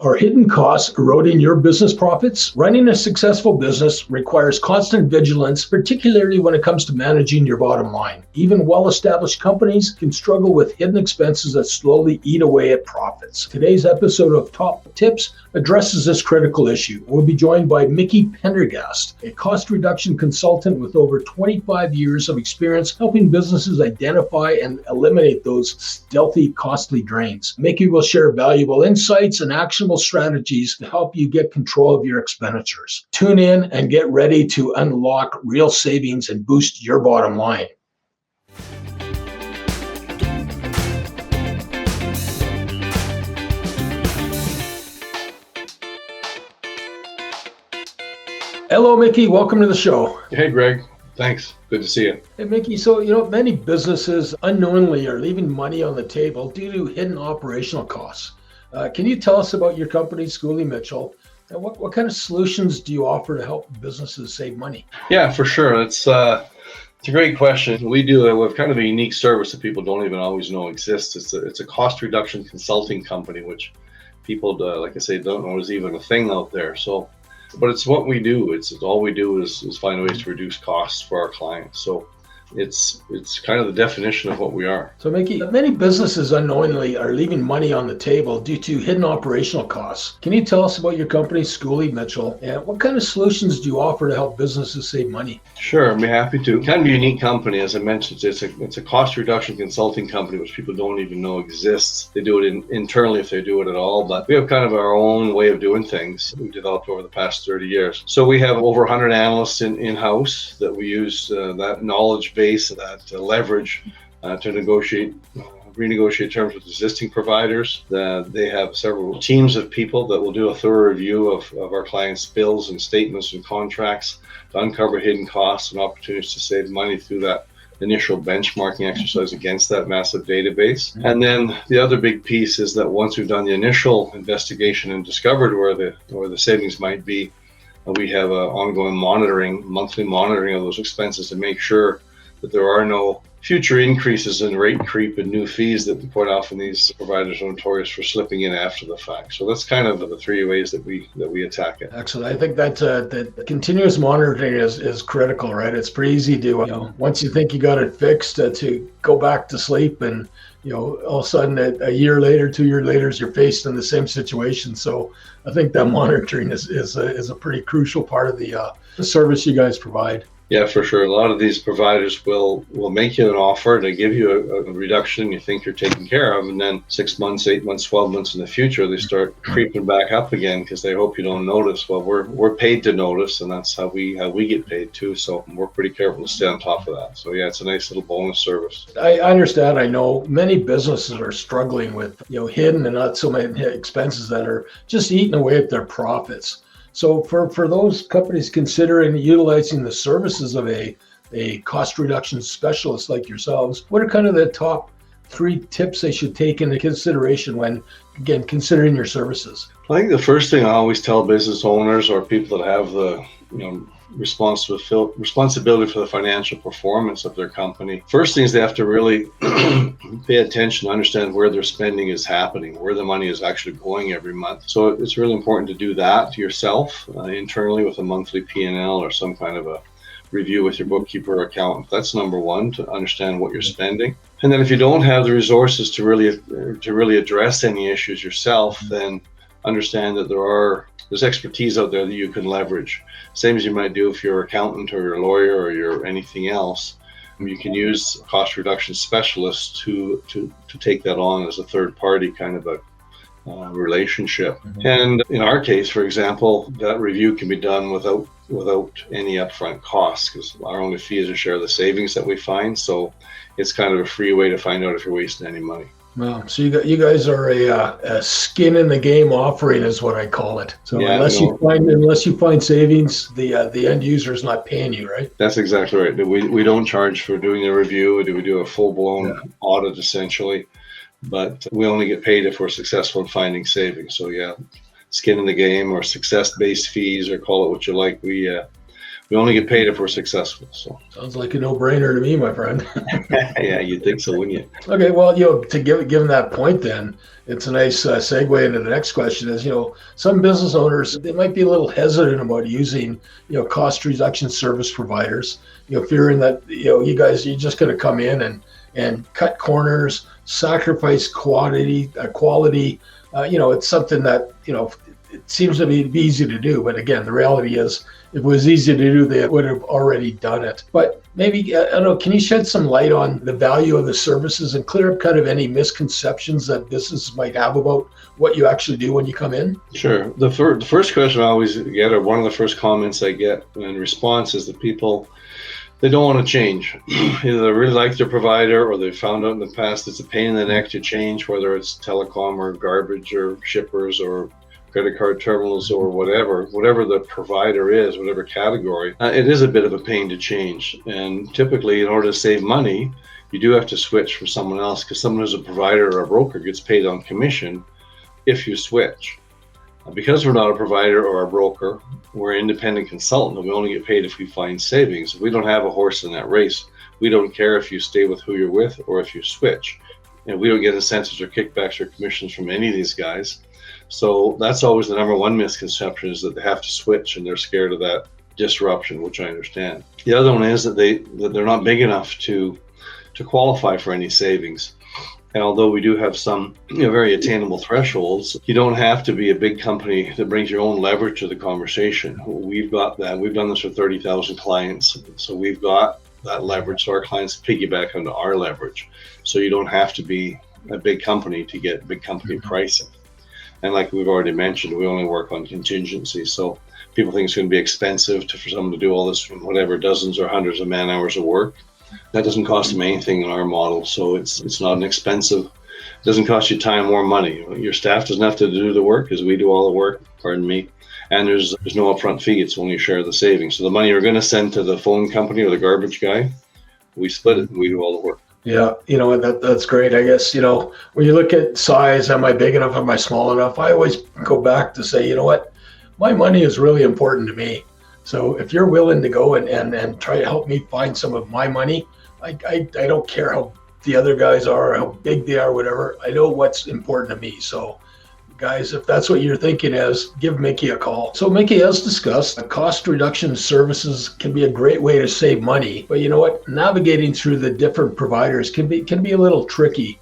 Are hidden costs eroding your business profits? Running a successful business requires constant vigilance, particularly when it comes to managing your bottom line. Even well-established companies can struggle with hidden expenses that slowly eat away at profits. Today's episode of Top Tips addresses this critical issue. We'll be joined by Mickey Pendergast, a cost reduction consultant with over 25 years of experience helping businesses identify and eliminate those stealthy, costly drains. Mickey will share valuable insights and actionable strategies to help you get control of your expenditures. Tune in and get ready to unlock real savings and boost your bottom line. Hello, Mickey. Welcome to the show. Hey, Greg. Thanks. Good to see you. Hey, Mickey. So, many businesses unknowingly are leaving money on the table due to hidden operational costs. Can you tell us about your company, Schooley Mitchell, and what kind of solutions do you offer to help businesses save money? Yeah, for sure. It's a great question. We have kind of a unique service that people don't even always know exists. It's a cost reduction consulting company, which people, like I say, don't know is even a thing out there. But it's what we do. It's all we do is find ways to reduce costs for our clients. So it's kind of the definition of what we are. So Mickey, many businesses unknowingly are leaving money on the table due to hidden operational costs. Can you tell us about your company, Schooley Mitchell, and what kind of solutions do you offer to help businesses save money? Sure, I'd be happy to. Kind of a unique company, as I mentioned. It's a cost reduction consulting company, which people don't even know exists. They do it internally if they do it at all, but we have kind of our own way of doing things we've developed over the past 30 years. So we have over 100 analysts in-house that we use that knowledge base, that leverage to renegotiate terms with existing providers. They have several teams of people that will do a thorough review of our clients' bills and statements and contracts to uncover hidden costs and opportunities to save money through that initial benchmarking exercise against that massive database. And then the other big piece is that once we've done the initial investigation and discovered where the savings might be, we have ongoing monthly monitoring of those expenses to make sure that there are no future increases in rate creep and new fees that quite often these providers are notorious for slipping in after the fact. So that's kind of the three ways that we attack it. Excellent. I think that continuous monitoring is critical, right? It's pretty easy to, once you think you got it fixed, to go back to sleep and, all of a sudden a year later, 2 years later, you're faced in the same situation. So I think that monitoring is a pretty crucial part of the service you guys provide. Yeah, for sure. A lot of these providers will make you an offer to give you a reduction you think you're taken care of, and then 6 months, 8 months, 12 months in the future, they start creeping back up again because they hope you don't notice. Well, we're paid to notice, and that's how we get paid too. So we're pretty careful to stay on top of that. So yeah, it's a nice little bonus service. I understand. I know many businesses are struggling with hidden and not so many expenses that are just eating away at their profits. So for those companies considering utilizing the services of a cost reduction specialist like yourselves, what are kind of the top 3 tips they should take into consideration when, again, considering your services? I think the first thing I always tell business owners or people that have the responsibility for the financial performance of their company. First thing is they have to really pay attention to understand where their spending is happening, where the money is actually going every month. So it's really important to do that yourself internally with a monthly P&L or some kind of a review with your bookkeeper or accountant. That's number one, to understand what you're spending. And then if you don't have the resources to really address any issues yourself, then understand that there's expertise out there that you can leverage. Same as you might do if you're an accountant or you're a lawyer or you're anything else. You can use cost reduction specialists to take that on as a third party kind of a relationship. Mm-hmm. And in our case, for example, that review can be done without any upfront costs because our only fee is to share the savings that we find. So it's kind of a free way to find out if you're wasting any money. Well, so you guys are a skin in the game offering is what I call it. So yeah, unless you find savings, the end user is not paying you, right? That's exactly right. We don't charge for doing a review. We do a full blown audit essentially, but we only get paid if we're successful in finding savings. So yeah, skin in the game or success based fees or call it what you like. We We only get paid if we're successful. So sounds like a no-brainer to me, my friend. Yeah, you'd think so, wouldn't you? Okay, well, given that point, then it's a nice segue into the next question. Is some business owners, they might be a little hesitant about using cost reduction service providers. Fearing that you guys, you're just going to come in and cut corners, sacrifice quality. It's something that it seems to be easy to do, but again, the reality is, if it was easy to do, they would have already done it. But maybe, I don't know, can you shed some light on the value of the services and clear up kind of any misconceptions that businesses might have about what you actually do when you come in? Sure. The first question I always get, or one of the first comments I get in response, is that people, they don't want to change. Either they really like their provider, or they found out in the past it's a pain in the neck to change, whether it's telecom or garbage or shippers or credit card terminals or whatever the provider is, whatever category. It is a bit of a pain to change. And typically, in order to save money, you do have to switch from someone else, because someone who's a provider or a broker gets paid on commission if you switch. Because we're not a provider or a broker, we're an independent consultant, and we only get paid if we find savings. We don't have a horse in that race. We don't care if you stay with who you're with or if you switch. And we don't get incentives or kickbacks or commissions from any of these guys. So that's always the number one misconception, is that they have to switch and they're scared of that disruption, which I understand. The other one is that they're not big enough to qualify for any savings. And although we do have some very attainable thresholds, you don't have to be a big company that brings your own leverage to the conversation. We've got that. We've done this for 30,000 clients. So we've got that leverage. So our clients piggyback onto our leverage. So you don't have to be a big company to get big company pricing. And like we've already mentioned, we only work on contingency. So people think it's going to be expensive for someone to do all this, whatever, dozens or hundreds of man hours of work. That doesn't cost them anything in our model. So it's not an expensive, it doesn't cost you time or money. Your staff doesn't have to do the work, because we do all the work, pardon me. And there's no upfront fee. It's only share the savings. So the money you're going to send to the phone company or the garbage guy, we split it and we do all the work. Yeah, that's great. I guess, when you look at size, am I big enough? Am I small enough? I always go back to say, my money is really important to me. So if you're willing to go and try to help me find some of my money, I don't care how the other guys are, how big they are, whatever. I know what's important to me. So guys, if that's what you're thinking is, give Mickey a call. So Mickey, as discussed, cost reduction services can be a great way to save money. But you know what? Navigating through the different providers can be a little tricky.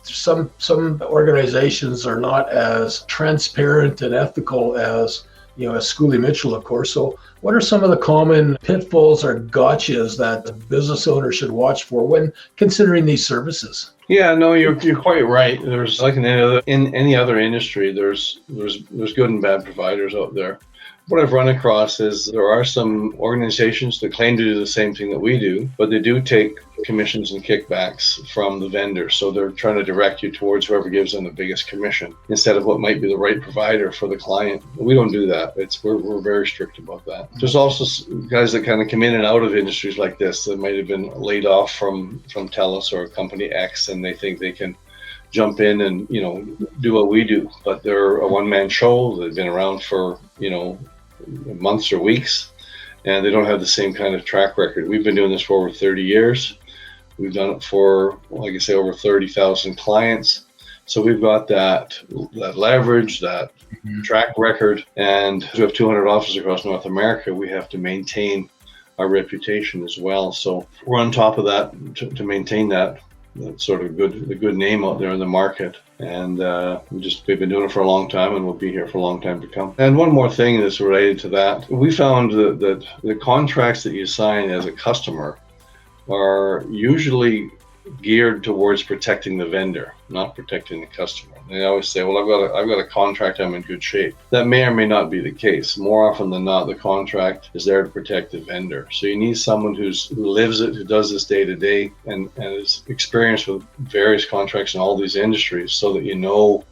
Some organizations are not as transparent and ethical as Schooley Mitchell, of course. So what are some of the common pitfalls or gotchas that the business owner should watch for when considering these services? Yeah, no, you're quite right. There's, like in any other industry, there's good and bad providers out there. What I've run across is there are some organizations that claim to do the same thing that we do, but they do take commissions and kickbacks from the vendor. So they're trying to direct you towards whoever gives them the biggest commission instead of what might be the right provider for the client. We don't do that. We're very strict about that. There's also guys that kind of come in and out of industries like this that might have been laid off from TELUS or company X, and they think they can jump in and do what we do, but they're a one-man show. They've been around for months or weeks, and they don't have the same kind of track record. We've been doing this for over 30 years. We've done it for, like I say, over 30,000 clients. So we've got that leverage, that track record, and we have 200 offices across North America. We have to maintain our reputation as well. So we're on top of that to maintain that sort of the good name out there in the market. And we've been doing it for a long time, and we'll be here for a long time to come. And one more thing that's related to that, we found that the contracts that you sign as a customer are usually geared towards protecting the vendor, not protecting the customer. They always say, well, I've got a contract, I'm in good shape. That may or may not be the case. More often than not, the contract is there to protect the vendor. So you need someone who lives it, who does this day to day, and is experienced with various contracts in all these industries, so that you know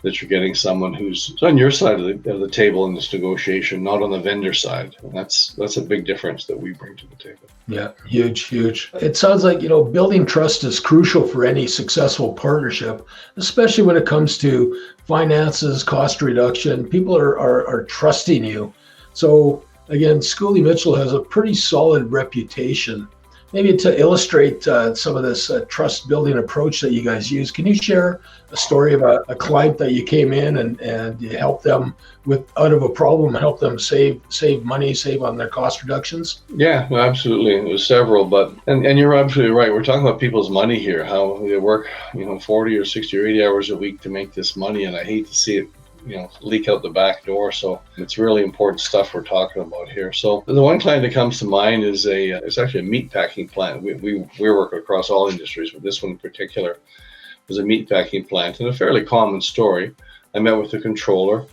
that you're getting someone who's on your side of the table in this negotiation, not on the vendor side. And that's a big difference that we bring to the table. Yeah, huge. It sounds like, building trust is crucial for any successful partnership, especially when it comes to finances, cost reduction. People are trusting you. So again, Schooley Mitchell has a pretty solid reputation. Maybe to illustrate some of this trust building approach that you guys use, can you share a story about a client that you came in and you helped them with out of a problem, help them save money, save on their cost reductions? Yeah, no, absolutely. There's several, but and you're absolutely right. We're talking about people's money here, how they work, 40 or 60 or 80 hours a week to make this money, and I hate to see it leak out the back door. So it's really important stuff we're talking about here. So the one client that comes to mind is it's actually a meat packing plant. We work across all industries, but this one in particular was a meat packing plant, and a fairly common story. I met with the controller,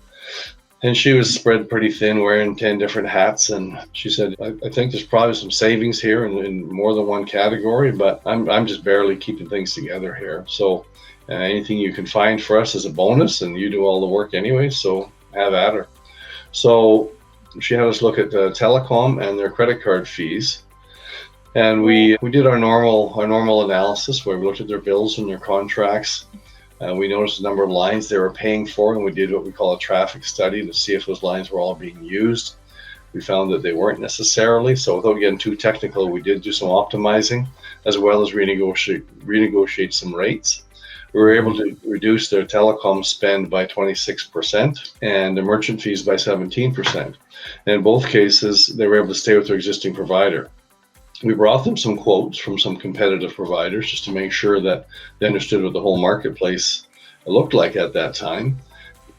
and she was spread pretty thin, wearing 10 different hats. And she said, I think there's probably some savings here in more than one category, but I'm just barely keeping things together here. So anything you can find for us is a bonus, and you do all the work anyway, so have at her. So she had us look at telecom and their credit card fees. And we did our normal analysis where we looked at their bills and their contracts. We noticed the number of lines they were paying for, and we did what we call a traffic study to see if those lines were all being used. We found that they weren't necessarily, so without getting too technical, we did do some optimizing as well as renegotiate some rates. We were able to reduce their telecom spend by 26% and the merchant fees by 17%. And in both cases, they were able to stay with their existing provider. We brought them some quotes from some competitive providers just to make sure that they understood what the whole marketplace looked like at that time.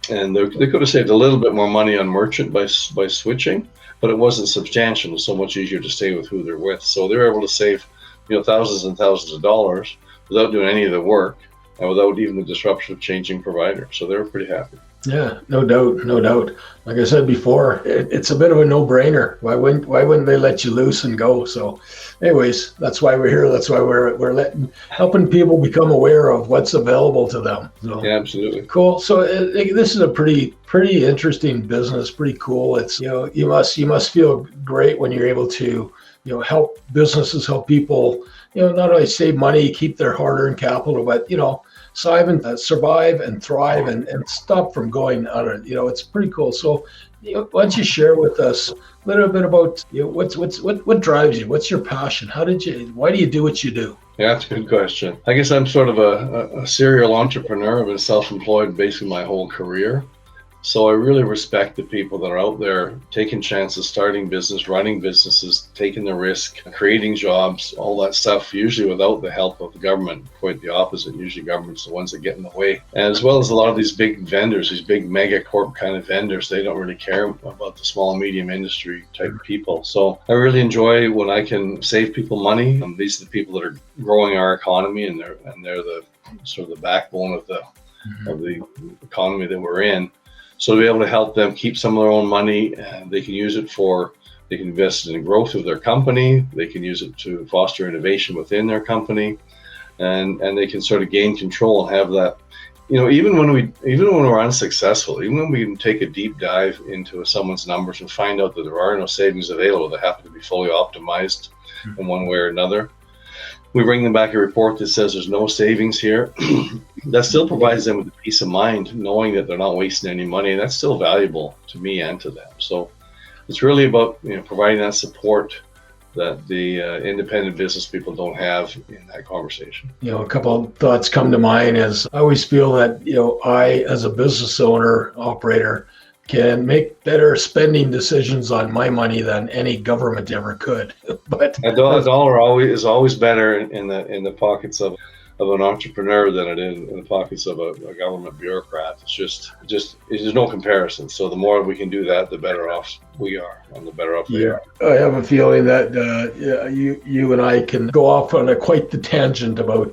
And they could have saved a little bit more money on merchant by switching, but it wasn't substantial. It was so much easier to stay with who they're with. So they were able to save thousands and thousands of dollars without doing any of the work, and without even the disruption of changing provider. So they were pretty happy. Yeah, no doubt. Like I said before, it's a bit of a no-brainer. Why wouldn't they let you loose and go? So anyways, that's why we're here. That's why we're helping people become aware of what's available to them. So, yeah, absolutely. Cool. So this is a pretty interesting business, pretty cool. It's, you must feel great when you're able to, help businesses, help people, not only save money, keep their hard-earned capital, but, survive and thrive and stop from going under. It's pretty cool. So, why don't you share with us a little bit about what drives you? What's your passion? Why do you do what you do? Yeah, that's a good question. I guess I'm sort of a serial entrepreneur. I've been self-employed basically my whole career. So I really respect the people that are out there taking chances, starting business, running businesses, taking the risk, creating jobs, all that stuff, usually without the help of the government. Quite the opposite. Usually government's the ones that get in the way. And as well as a lot of these big vendors, these big mega corp kind of vendors, they don't really care about the small and medium industry type people. So I really enjoy when I can save people money. These are the people that are growing our economy, and they're the sort of the backbone of the economy that we're in. So to be able to help them keep some of their own money, and they can use it they can invest in the growth of their company, they can use it to foster innovation within their company, and they can sort of gain control and have that, even when we're unsuccessful, even when we can take a deep dive into someone's numbers and find out that there are no savings available that happen to be fully optimized in one way or another, we bring them back a report that says there's no savings here. That still provides them with the peace of mind, knowing that they're not wasting any money. And that's still valuable to me and to them. So it's really about providing that support that the independent business people don't have in that conversation. A couple of thoughts come to mind as I always feel that, I, as a business owner, operator, can make better spending decisions on my money than any government ever could. But a dollar is always better in the pockets of an entrepreneur than it is in the pockets of a government bureaucrat. It's there's no comparison. So the more we can do that, the better off we are, and the better off they are. I have a feeling that you and I can go off on quite the tangent about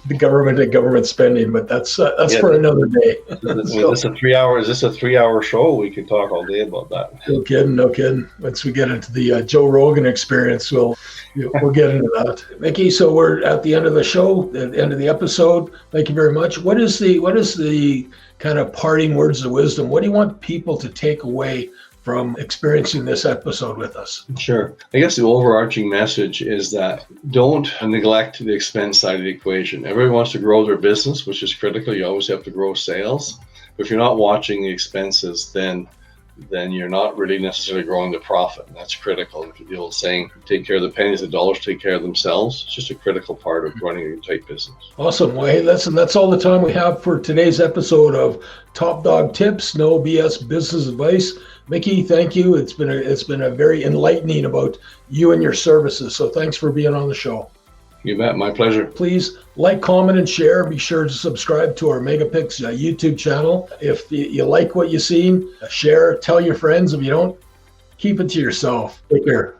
the government and government spending, but that's for another day. Is this a 3-hour show? We can talk all day about that. No kidding. Once we get into the Joe Rogan experience, we'll get into that. Mickey, so we're at the end of the show, at the end of the episode. Thank you very much. What is the kind of parting words of wisdom? What do you want people to take away from experiencing this episode with us? Sure. I guess the overarching message is that don't neglect the expense side of the equation. Everybody wants to grow their business, which is critical. You always have to grow sales. But if you're not watching the expenses, then then you're not really necessarily growing the profit. And that's critical. The old saying, take care of the pennies, the dollars take care of themselves. It's just a critical part of running a tight business. Awesome. Well, hey, listen, that's all the time we have for today's episode of Top Dog Tips, No BS Business Advice. Mickey, thank you. It's been a very enlightening about you and your services. So thanks for being on the show. You bet. My pleasure. Please like, comment, and share. Be sure to subscribe to our Megapix YouTube channel. If you like what you've seen, share, tell your friends. If you don't, keep it to yourself. Take care.